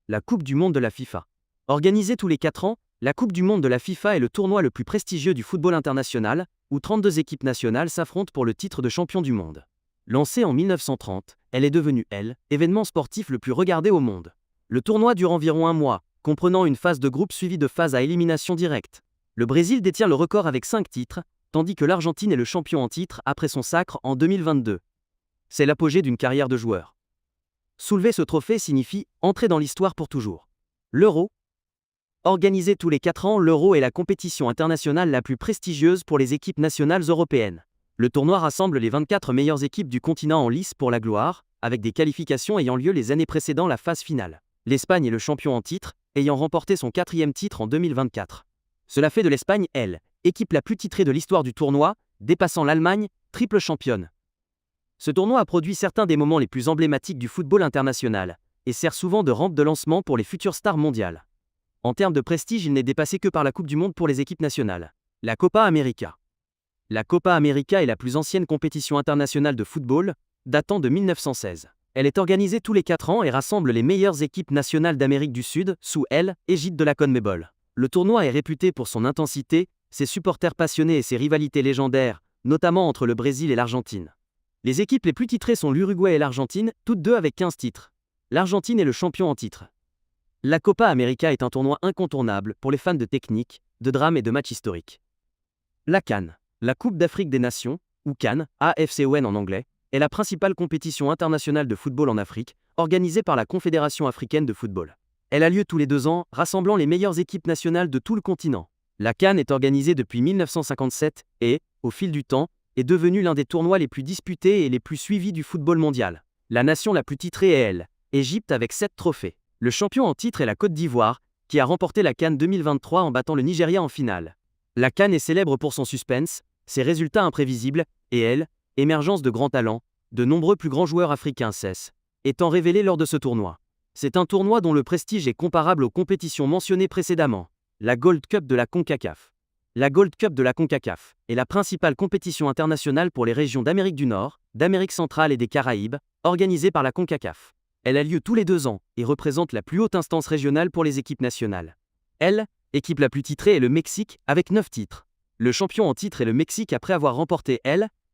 La Coupe du monde de la FIFA. Organisée tous les 4 ans, la Coupe du monde de la FIFA est le tournoi le plus prestigieux du football international, où 32 équipes nationales s'affrontent pour le titre de champion du monde. Lancée en 1930, elle est devenue, événement sportif le plus regardé au monde. Le tournoi dure environ un mois, comprenant une phase de groupe suivie de phases à élimination directe. Le Brésil détient le record avec 5 titres, tandis que l'Argentine est le champion en titre après son sacre en 2022. C'est l'apogée d'une carrière de joueur. Soulever ce trophée signifie entrer dans l'histoire pour toujours. L'Euro. Organisé tous les 4 ans, l'Euro est la compétition internationale la plus prestigieuse pour les équipes nationales européennes. Le tournoi rassemble les 24 meilleures équipes du continent en lice pour la gloire, avec des qualifications ayant lieu les années précédant la phase finale. L'Espagne est le champion en titre, ayant remporté son 4e titre en 2024. Cela fait de l'Espagne, équipe la plus titrée de l'histoire du tournoi, dépassant l'Allemagne, triple championne. Ce tournoi a produit certains des moments les plus emblématiques du football international, et sert souvent de rampe de lancement pour les futures stars mondiales. En termes de prestige, il n'est dépassé que par la Coupe du Monde pour les équipes nationales. La Copa América. La Copa América est la plus ancienne compétition internationale de football, datant de 1916. Elle est organisée tous les 4 ans et rassemble les meilleures équipes nationales d'Amérique du Sud, sous égide de la CONMEBOL. Le tournoi est réputé pour son intensité, ses supporters passionnés et ses rivalités légendaires, notamment entre le Brésil et l'Argentine. Les équipes les plus titrées sont l'Uruguay et l'Argentine, toutes deux avec 15 titres. L'Argentine est le champion en titre. La Copa América est un tournoi incontournable pour les fans de technique, de drame et de matchs historiques. La CAN, la Coupe d'Afrique des Nations, ou CAN, AFCON en anglais, est la principale compétition internationale de football en Afrique, organisée par la Confédération africaine de football. Elle a lieu tous les 2 ans, rassemblant les meilleures équipes nationales de tout le continent. La CAN est organisée depuis 1957 et, au fil du temps, est devenue l'un des tournois les plus disputés et les plus suivis du football mondial. La nation la plus titrée est Égypte avec 7 trophées. Le champion en titre est la Côte d'Ivoire, qui a remporté la CAN 2023 en battant le Nigeria en finale. La CAN est célèbre pour son suspense, ses résultats imprévisibles, et émergence de grands talents, de nombreux plus grands joueurs africains étant révélés lors de ce tournoi. C'est un tournoi dont le prestige est comparable aux compétitions mentionnées précédemment. La Gold Cup de la CONCACAF. La Gold Cup de la CONCACAF est la principale compétition internationale pour les régions d'Amérique du Nord, d'Amérique centrale et des Caraïbes, organisée par la CONCACAF. Elle a lieu tous les 2 ans et représente la plus haute instance régionale pour les équipes nationales. Équipe la plus titrée est le Mexique avec 9 titres. Le champion en titre est le Mexique après avoir remporté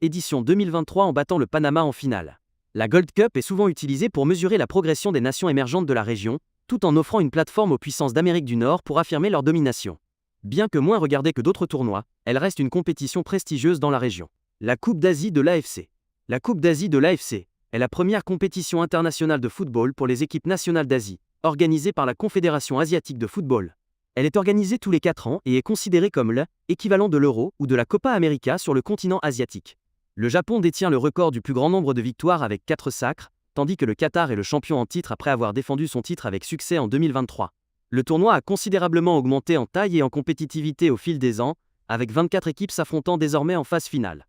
édition 2023 en battant le Panama en finale. La Gold Cup est souvent utilisée pour mesurer la progression des nations émergentes de la région, tout en offrant une plateforme aux puissances d'Amérique du Nord pour affirmer leur domination. Bien que moins regardée que d'autres tournois, elle reste une compétition prestigieuse dans la région. La Coupe d'Asie de l'AFC. La Coupe d'Asie de l'AFC est la première compétition internationale de football pour les équipes nationales d'Asie, organisée par la Confédération asiatique de football. Elle est organisée tous les 4 ans et est considérée comme l'équivalent de l'Euro ou de la Copa América sur le continent asiatique. Le Japon détient le record du plus grand nombre de victoires avec 4 sacres, tandis que le Qatar est le champion en titre après avoir défendu son titre avec succès en 2023. Le tournoi a considérablement augmenté en taille et en compétitivité au fil des ans, avec 24 équipes s'affrontant désormais en phase finale.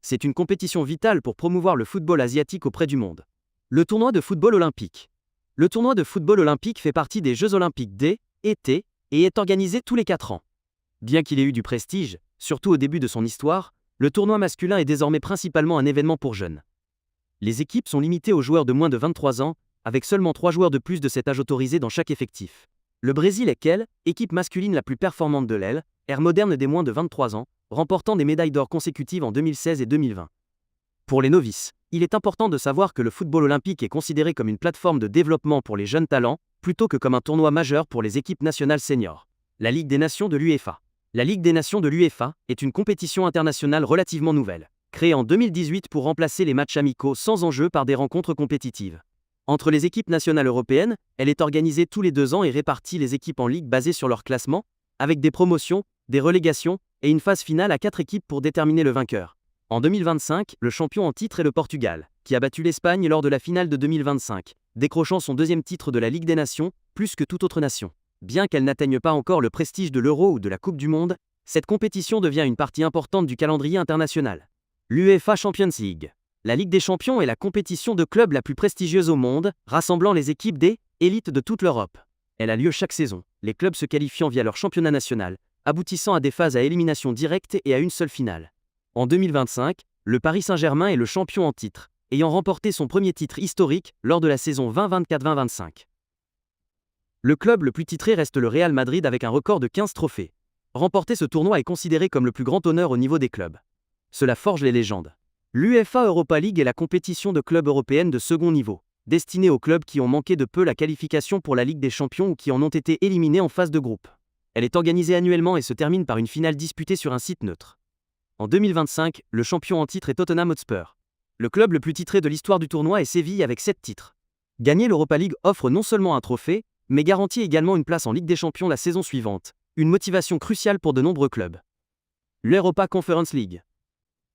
C'est une compétition vitale pour promouvoir le football asiatique auprès du monde. Le tournoi de football olympique. Le tournoi de football olympique fait partie des Jeux olympiques d'été et est organisé tous les 4 ans. Bien qu'il ait eu du prestige, surtout au début de son histoire, le tournoi masculin est désormais principalement un événement pour jeunes. Les équipes sont limitées aux joueurs de moins de 23 ans, avec seulement 3 joueurs de plus de cet âge autorisés dans chaque effectif. Le Brésil est équipe masculine la plus performante de l'ère moderne des moins de 23 ans, remportant des médailles d'or consécutives en 2016 et 2020. Pour les novices, il est important de savoir que le football olympique est considéré comme une plateforme de développement pour les jeunes talents, plutôt que comme un tournoi majeur pour les équipes nationales seniors. La Ligue des Nations de l'UEFA. La Ligue des Nations de l'UEFA est une compétition internationale relativement nouvelle, créée en 2018 pour remplacer les matchs amicaux sans enjeu par des rencontres compétitives. Entre les équipes nationales européennes, elle est organisée tous les 2 ans et répartit les équipes en ligues basées sur leur classement, avec des promotions, des relégations et une phase finale à 4 équipes pour déterminer le vainqueur. En 2025, le champion en titre est le Portugal, qui a battu l'Espagne lors de la finale de 2025, décrochant son 2e titre de la Ligue des Nations, plus que toute autre nation. Bien qu'elle n'atteigne pas encore le prestige de l'Euro ou de la Coupe du Monde, cette compétition devient une partie importante du calendrier international. L'UEFA Champions League. La Ligue des Champions est la compétition de clubs la plus prestigieuse au monde, rassemblant les équipes élites de toute l'Europe. Elle a lieu chaque saison, les clubs se qualifiant via leur championnat national, aboutissant à des phases à élimination directe et à une seule finale. En 2025, le Paris Saint-Germain est le champion en titre, ayant remporté son premier titre historique lors de la saison 2024-2025. Le club le plus titré reste le Real Madrid avec un record de 15 trophées. Remporter ce tournoi est considéré comme le plus grand honneur au niveau des clubs. Cela forge les légendes. L'UEFA Europa League est la compétition de clubs européenne de second niveau, destinée aux clubs qui ont manqué de peu la qualification pour la Ligue des Champions ou qui en ont été éliminés en phase de groupe. Elle est organisée annuellement et se termine par une finale disputée sur un site neutre. En 2025, le champion en titre est Tottenham Hotspur. Le club le plus titré de l'histoire du tournoi est Séville avec 7 titres. Gagner l'Europa League offre non seulement un trophée, mais garantit également une place en Ligue des Champions la saison suivante, une motivation cruciale pour de nombreux clubs. L'Europa Conference League.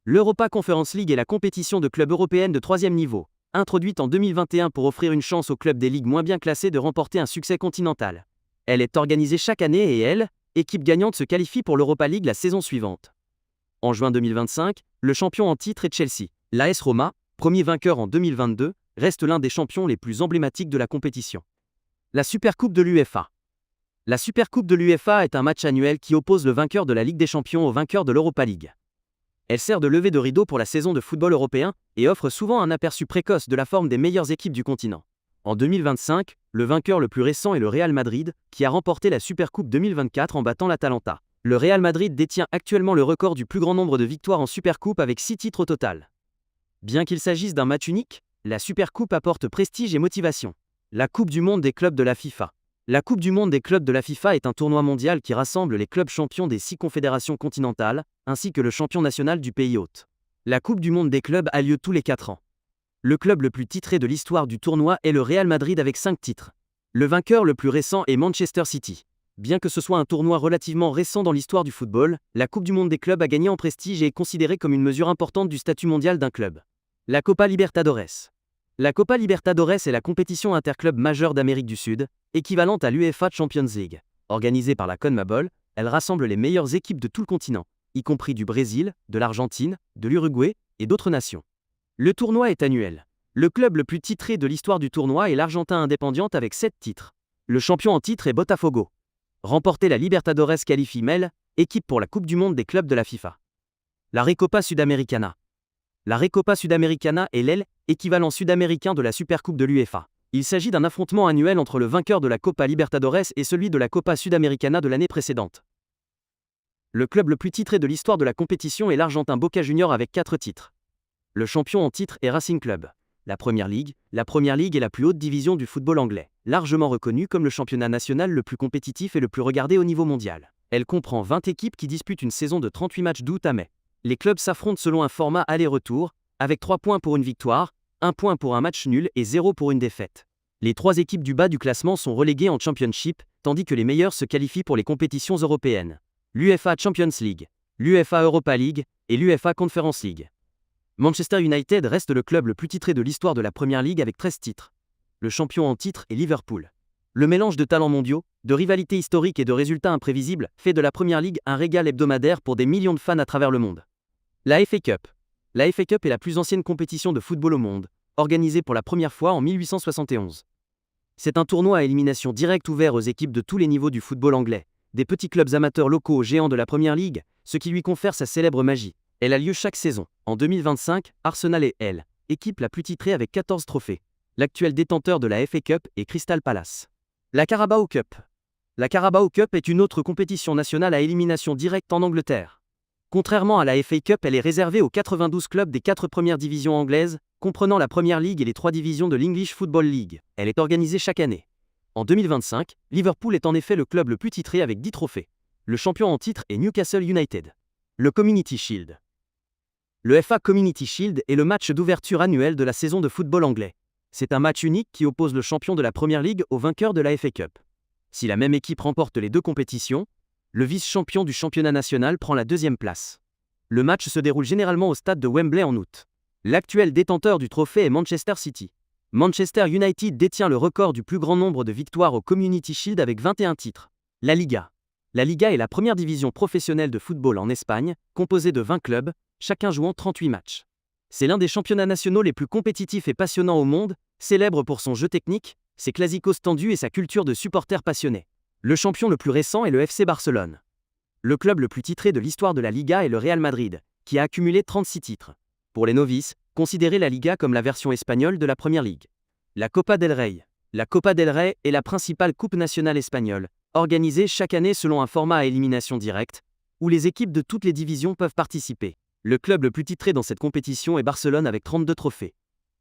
L'Europa Conference League est la compétition de clubs européenne de troisième niveau, introduite en 2021 pour offrir une chance aux clubs des ligues moins bien classées de remporter un succès continental. Elle est organisée chaque année et elle, équipe gagnante, se qualifie pour l'Europa League la saison suivante. En juin 2025, le champion en titre est Chelsea. L'AS Roma, premier vainqueur en 2022, reste l'un des champions les plus emblématiques de la compétition. La Supercoupe de l'UEFA. La Supercoupe de l'UEFA est un match annuel qui oppose le vainqueur de la Ligue des Champions au vainqueur de l'Europa League. Elle sert de levée de rideau pour la saison de football européen et offre souvent un aperçu précoce de la forme des meilleures équipes du continent. En 2025, le vainqueur le plus récent est le Real Madrid, qui a remporté la Supercoupe 2024 en battant l'Atalanta. Le Real Madrid détient actuellement le record du plus grand nombre de victoires en Supercoupe avec 6 titres au total. Bien qu'il s'agisse d'un match unique, la Supercoupe apporte prestige et motivation. La Coupe du monde des clubs de la FIFA. La Coupe du monde des clubs de la FIFA est un tournoi mondial qui rassemble les clubs champions des 6 confédérations continentales, ainsi que le champion national du pays hôte. La Coupe du monde des clubs a lieu tous les 4 ans. Le club le plus titré de l'histoire du tournoi est le Real Madrid avec 5 titres. Le vainqueur le plus récent est Manchester City. Bien que ce soit un tournoi relativement récent dans l'histoire du football, la Coupe du monde des clubs a gagné en prestige et est considérée comme une mesure importante du statut mondial d'un club. La Copa Libertadores. La Copa Libertadores est la compétition interclub majeure d'Amérique du Sud, équivalente à l'UEFA Champions League. Organisée par la CONMEBOL, elle rassemble les meilleures équipes de tout le continent, y compris du Brésil, de l'Argentine, de l'Uruguay et d'autres nations. Le tournoi est annuel. Le club le plus titré de l'histoire du tournoi est l'Argentin Independiente avec 7 titres. Le champion en titre est Botafogo. Remporter la Libertadores qualifie MEL, équipe pour la Coupe du monde des clubs de la FIFA. La Recopa Sudamericana. La Recopa Sudamericana est l'aile, équivalent sud-américain de la Supercoupe de l'UEFA. Il s'agit d'un affrontement annuel entre le vainqueur de la Copa Libertadores et celui de la Copa Sudamericana de l'année précédente. Le club le plus titré de l'histoire de la compétition est l'Argentin Boca Juniors avec 4 titres. Le champion en titre est Racing Club. La Premier League est la plus haute division du football anglais, largement reconnue comme le championnat national le plus compétitif et le plus regardé au niveau mondial. Elle comprend 20 équipes qui disputent une saison de 38 matchs d'août à mai. Les clubs s'affrontent selon un format aller-retour, avec 3 points pour une victoire, 1 point pour un match nul et 0 pour une défaite. Les 3 équipes du bas du classement sont reléguées en Championship, tandis que les meilleures se qualifient pour les compétitions européennes. L'UEFA Champions League, l'UEFA Europa League et l'UEFA Conference League. Manchester United reste le club le plus titré de l'histoire de la Premier League avec 13 titres. Le champion en titre est Liverpool. Le mélange de talents mondiaux, de rivalités historiques et de résultats imprévisibles fait de la Premier League un régal hebdomadaire pour des millions de fans à travers le monde. La FA Cup. La FA Cup est la plus ancienne compétition de football au monde, organisée pour la première fois en 1871. C'est un tournoi à élimination directe ouvert aux équipes de tous les niveaux du football anglais, des petits clubs amateurs locaux aux géants de la Premier League, ce qui lui confère sa célèbre magie. Elle a lieu chaque saison. En 2025, Arsenal est, elle, équipe la plus titrée avec 14 trophées. L'actuel détenteur de la FA Cup est Crystal Palace. La Carabao Cup. La Carabao Cup est une autre compétition nationale à élimination directe en Angleterre. Contrairement à la FA Cup, elle est réservée aux 92 clubs des 4 premières divisions anglaises, comprenant la Premier League et les 3 divisions de l'English Football League. Elle est organisée chaque année. En 2025, Liverpool est en effet le club le plus titré avec 10 trophées. Le champion en titre est Newcastle United. Le Community Shield. Le FA Community Shield est le match d'ouverture annuel de la saison de football anglais. C'est un match unique qui oppose le champion de la Premier League au vainqueur de la FA Cup. Si la même équipe remporte les 2 compétitions, le vice-champion du championnat national prend la 2e place. Le match se déroule généralement au stade de Wembley en août. L'actuel détenteur du trophée est Manchester City. Manchester United détient le record du plus grand nombre de victoires au Community Shield avec 21 titres. La Liga. La Liga est la première division professionnelle de football en Espagne, composée de 20 clubs, chacun jouant 38 matchs. C'est l'un des championnats nationaux les plus compétitifs et passionnants au monde, célèbre pour son jeu technique, ses clásicos tendus et sa culture de supporters passionnés. Le champion le plus récent est le FC Barcelone. Le club le plus titré de l'histoire de la Liga est le Real Madrid, qui a accumulé 36 titres. Pour les novices, considérez la Liga comme la version espagnole de la Premier League. La Copa del Rey. La Copa del Rey est la principale coupe nationale espagnole, organisée chaque année selon un format à élimination directe, où les équipes de toutes les divisions peuvent participer. Le club le plus titré dans cette compétition est Barcelone avec 32 trophées.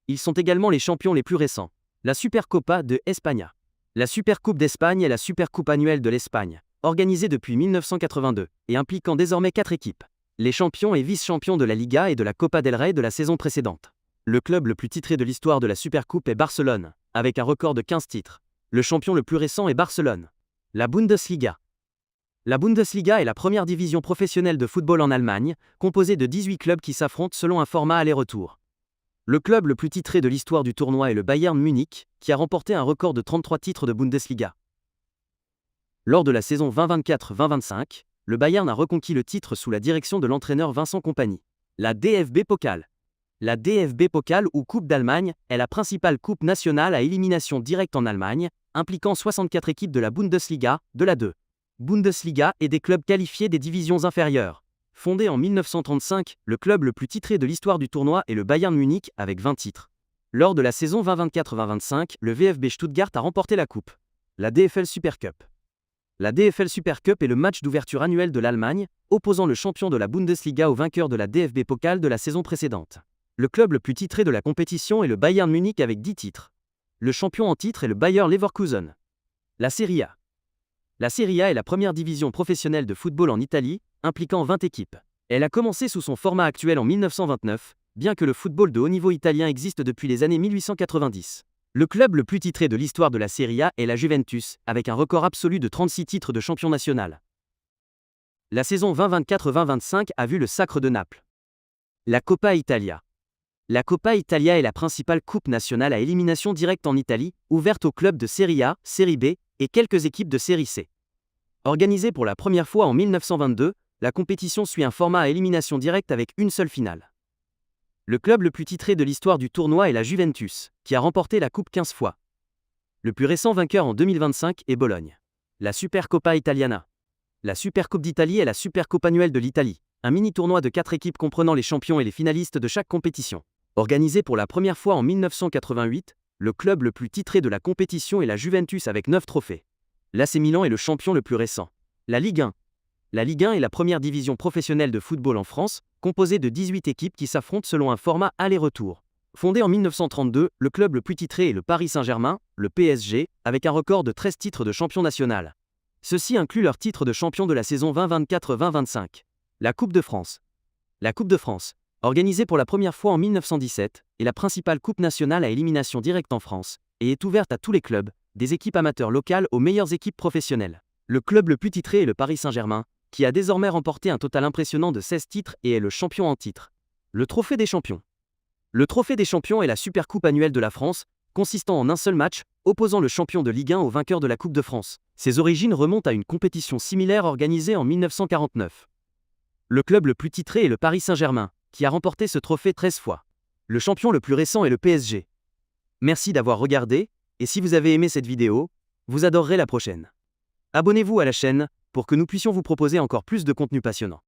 Ils sont également les champions les plus récents. La Supercopa de España. La Supercoupe d'Espagne est la supercoupe annuelle de l'Espagne, organisée depuis 1982, et impliquant désormais 4 équipes. Les champions et vice-champions de la Liga et de la Copa del Rey de la saison précédente. Le club le plus titré de l'histoire de la Supercoupe est Barcelone, avec un record de 15 titres. Le champion le plus récent est Barcelone. La Bundesliga. La Bundesliga est la première division professionnelle de football en Allemagne, composée de 18 clubs qui s'affrontent selon un format aller-retour. Le club le plus titré de l'histoire du tournoi est le Bayern Munich, qui a remporté un record de 33 titres de Bundesliga. Lors de la saison 2024-2025, le Bayern a reconquis le titre sous la direction de l'entraîneur Vincent Kompany. La DFB Pokal. La DFB Pokal ou Coupe d'Allemagne est la principale coupe nationale à élimination directe en Allemagne, impliquant 64 équipes de la Bundesliga, de la 2. Bundesliga et des clubs qualifiés des divisions inférieures. Fondé en 1935, le club le plus titré de l'histoire du tournoi est le Bayern Munich avec 20 titres. Lors de la saison 2024-2025, le VfB Stuttgart a remporté la coupe. La DFL Super Cup. La DFL Super Cup est le match d'ouverture annuel de l'Allemagne, opposant le champion de la Bundesliga au vainqueur de la DFB Pokal de la saison précédente. Le club le plus titré de la compétition est le Bayern Munich avec 10 titres. Le champion en titre est le Bayer Leverkusen. La Serie A. La Serie A est la première division professionnelle de football en Italie, impliquant 20 équipes. Elle a commencé sous son format actuel en 1929, bien que le football de haut niveau italien existe depuis les années 1890. Le club le plus titré de l'histoire de la Serie A est la Juventus, avec un record absolu de 36 titres de champion national. La saison 2024-2025 a vu le sacre de Naples. La Coppa Italia. La Coppa Italia est la principale coupe nationale à élimination directe en Italie, ouverte aux clubs de Serie A, Serie B et quelques équipes de Série C. Organisée pour la première fois en 1922, la compétition suit un format à élimination directe avec une seule finale. Le club le plus titré de l'histoire du tournoi est la Juventus, qui a remporté la coupe 15 fois. Le plus récent vainqueur en 2025 est Bologne. La Supercoppa Italiana. La Supercoupe d'Italie est la supercoupe annuelle de l'Italie, un mini-tournoi de 4 équipes comprenant les champions et les finalistes de chaque compétition. Organisé pour la première fois en 1988, le club le plus titré de la compétition est la Juventus avec 9 trophées. L'AC Milan est le champion le plus récent. La Ligue 1. La Ligue 1 est la première division professionnelle de football en France, composée de 18 équipes qui s'affrontent selon un format aller-retour. Fondé en 1932, le club le plus titré est le Paris Saint-Germain, le PSG, avec un record de 13 titres de champion national. Ceux-ci incluent leur titre de champion de la saison 2024-2025. La Coupe de France. La Coupe de France, organisée pour la première fois en 1917, est la principale coupe nationale à élimination directe en France, et est ouverte à tous les clubs, des équipes amateurs locales aux meilleures équipes professionnelles. Le club le plus titré est le Paris Saint-Germain, qui a désormais remporté un total impressionnant de 16 titres et est le champion en titre. Le Trophée des Champions. Le Trophée des Champions est la supercoupe annuelle de la France, consistant en un seul match, opposant le champion de Ligue 1 au vainqueur de la Coupe de France. Ses origines remontent à une compétition similaire organisée en 1949. Le club le plus titré est le Paris Saint-Germain, qui a remporté ce trophée 13 fois. Le champion le plus récent est le PSG. Merci d'avoir regardé, et si vous avez aimé cette vidéo, vous adorerez la prochaine. Abonnez-vous à la chaîne, pour que nous puissions vous proposer encore plus de contenu passionnant.